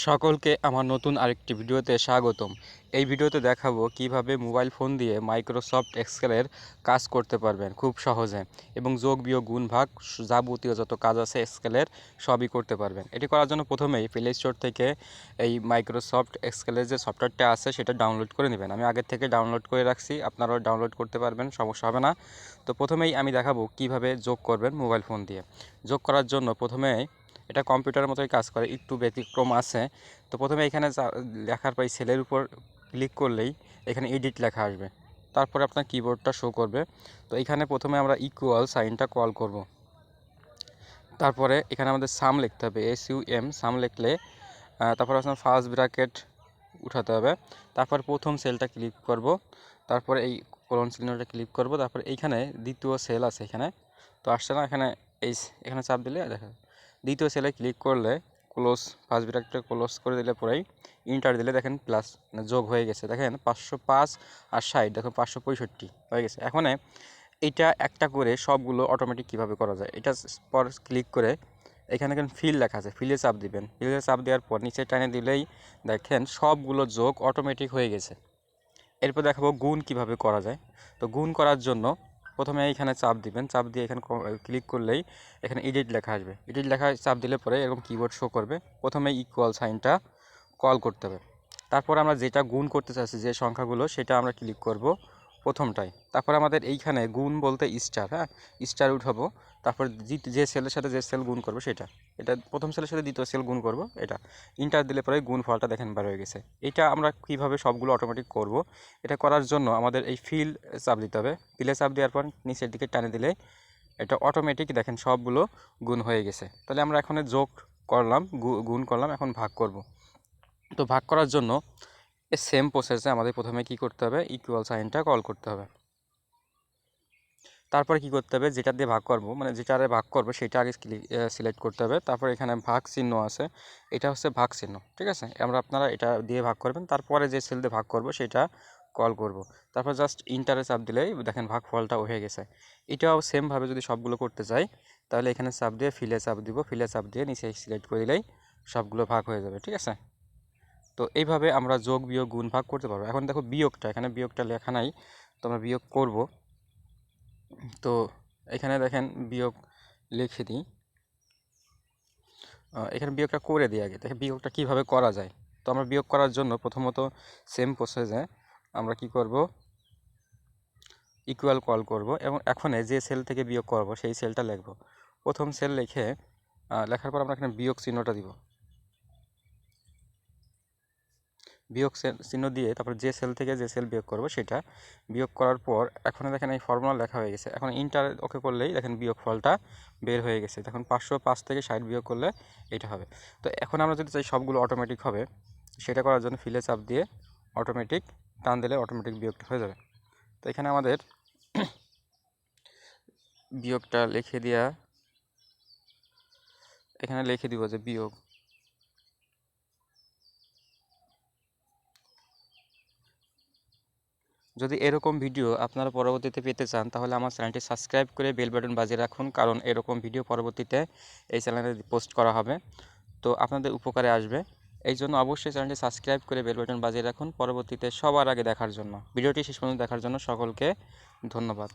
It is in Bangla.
সকলকে আমার নতুন আরেকটি ভিডিওতে স্বাগতম। এই ভিডিওতে দেখাবো কিভাবে মোবাইল ফোন দিয়ে মাইক্রোসফট এক্সেলের কাজ করতে পারবেন খুব সহজে এবং যোগ বিয়োগ গুণ ভাগ যাবতীয় যত কাজ আছে এক্সেলের সবই করতে পারবেন। এটি করার জন্য প্রথমেই প্লে স্টোর থেকে এই মাইক্রোসফট এক্সেলের যে সফটওয়্যারটা আছে সেটা ডাউনলোড করে নেবেন। আমি আগের থেকে ডাউনলোড করে রাখছি, আপনারাও ডাউনলোড করতে পারবেন, সমস্যা হবে না। তো প্রথমেই আমি দেখাবো কিভাবে যোগ করবেন মোবাইল ফোন দিয়ে। যোগ করার জন্য প্রথমে এটা কম্পিউটারের মতোই কাজ করে, একটু ব্যতিক্রম আছে। তো প্রথমে এখানে লেখার পর সেলের উপর ক্লিক করলেই এখানে এডিট লেখা আসবে, তারপরে আপনার কিবোর্ডটা শো করবে। তো এখানে প্রথমে আমরা ইকুয়াল সাইনটা কল করব, তারপরে এখানে আমাদের সাম লিখতে হবে, SUM সাম লিখলে তারপর আপনার ফার্স্ট ব্র্যাকেট উঠাতে হবে, তারপর প্রথম সেলটা ক্লিক করব, তারপরে এই কোলন চিহ্নটা ক্লিক করব, তারপর এইখানে দ্বিতীয় সেল আছে এখানে, তো আসছে না, এখানে চাপ দিলে দেখা দ্বিতীয় সেলে ক্লিক করলে ক্লোজ ফার্স্ট ব্র্যাকেটটা ক্লোজ করে দিলে পরেই ইন্টার দিলে দেখেন প্লাস যোগ হয়ে গেছে। দেখেন 505 আর 60, দেখুন 565 হয়ে গেছে। এখন এইটা একটা করে সবগুলো অটোমেটিক কিভাবে করা যায়, এটা পর ক্লিক করে এখানে দেখেন ফিল লেখা আছে, ফিলে চাপ দিবেন। ফিলে চাপ দেওয়ার পর নিচে টানে দিলেই দেখেন সবগুলো যোগ অটোমেটিক হয়ে গেছে। এরপর দেখাবো গুণ কিভাবে করা যায়। তো গুণ করার জন্য প্রথমে এইখানে চাপ দিবেন, চাপ দিয়ে এখানে ক্লিক করলেই এখানে এডিট লেখা আসবে। এডিট লেখা চাপ দিলে পরে এরকম কিবোর্ড শো করবে। প্রথমে ইকুয়াল সাইনটা কল করতে হবে, তারপর আমরা যেটা গুণ করতে চাচ্ছি যে সংখ্যাগুলো সেটা আমরা ক্লিক করব প্রথমটাই। তারপর আমাদের এইখানে গুণ বলতে স্টার, স্টার উঠাবো, তারপর যে সেলের সাথে যে সেল গুণ করবো সেটা, এটা প্রথম সেলের সাথে দ্বিতীয় সেল গুণ করব, এটা ইন্টার দিলে পরে গুণ ফলটা দেখেন বার হয়ে গেছে। এটা আমরা কিভাবে সবগুলো অটোমেটিক করব, এটা করার জন্য আমাদের এই ফিল চাপ দিতে হবে। ফিলে চাপ দেওয়ার পর নিচের দিকে টানে দিলে এটা অটোমেটিক দেখেন সবগুলো গুণ হয়ে গেছে। তাহলে আমরা এখন যোগ করলাম, গুণ করলাম, এখন ভাগ করব। তো ভাগ করার জন্য সেম প্রসেসে আমাদের প্রথমে কি করতে হবে, ইকুয়াল সাইনটা কল করতে হবে। তারপরে কি করতে হবে, যেটা দিয়ে ভাগ করব মানে যেটারে ভাগ করব সেটা আগে সিলেক্ট করতে হবে। তারপর এখানে ভাগ চিহ্ন আছে, এটা হচ্ছে ভাগ চিহ্ন, ঠিক আছে। আপনারা এটা দিয়ে ভাগ করবেন, তারপরে যে সেল দিয়ে ভাগ করব সেটা কল করব। তারপর জাস্ট ইন্টারে চাপ দিলেই দেখেন ভাগ ফলটা হয়ে গেছে। এটাও সেমভাবে যদি সবগুলো করতে চাই তাহলে এখানে চাপ দিয়ে ফিলে চাপ দিব, ফিলে চাপ দিয়ে নিচে সিলেক্ট করে দিলেই সবগুলো ভাগ হয়ে যাবে, ঠিক আছে। তো এইভাবে আমরা যোগ বিয়োগ গুণ ভাগ করতে পারবো। এখন দেখো বিয়োগটা, এখানে বিয়োগটা লেখা নাই, তো আমরা বিয়োগ করব। তো এখানে দেখেন বিয়োগ লিখে দিই, এখানে বিয়োগটা করে দিই আগে, দেখেন বিয়োগটা কিভাবে করা যায়। তো আমরা বিয়োগ করার জন্য প্রথমত সেম প্রসেসে আমরা কি করব, ইকুয়াল কল করব এবং এখন যে সেল থেকে বিয়োগ করব সেই সেলটা লিখব। প্রথম সেল লিখে লেখার পর আমরা এখানে বিয়োগ চিহ্নটা দিব, বিয়োগ চিহ্ন দিয়ে তারপর যে সেল থেকে যে সেল বিয়োগ করব সেটা বিয়োগ করার পর এখন দেখেন এই ফর্মুলা লেখা হয়ে গেছে। এখন ইন্টার ওকে করলেই দেখেন বিয়োগ ফলটা বের হয়ে গেছে। তখন 505 থেকে 60 বিয়োগ করলে এটা হবে। তো এখন আমরা যদি চাই সবগুলো অটোমেটিক হবে, সেটা করার জন্য ফিলে চাপ দিয়ে অটোমেটিক টান দিলে অটোমেটিক বিয়োগটা হয়ে যাবে। তো এখানে আমাদের বিয়োগটা লিখে দেওয়া, এখানে লিখে দিব যে বিয়োগ। যদি এরকম ভিডিও আপনারা পরবর্তীতে পেতে চান তাহলে আমার চ্যানেলটি সাবস্ক্রাইব করে বেল বাটন বাজিয়ে রাখুন, কারণ এরকম ভিডিও পরবর্তীতে এই চ্যানেলে পোস্ট করা হবে, তো আপনাদের উপকারে আসবে। এই জন্য অবশ্যই চ্যানেলটি সাবস্ক্রাইব করে বেল বাটন বাজিয়ে রাখুন পরবর্তীতে সবার আগে দেখার জন্য। ভিডিওটি শেষ পর্যন্ত দেখার জন্য সকলকে ধন্যবাদ।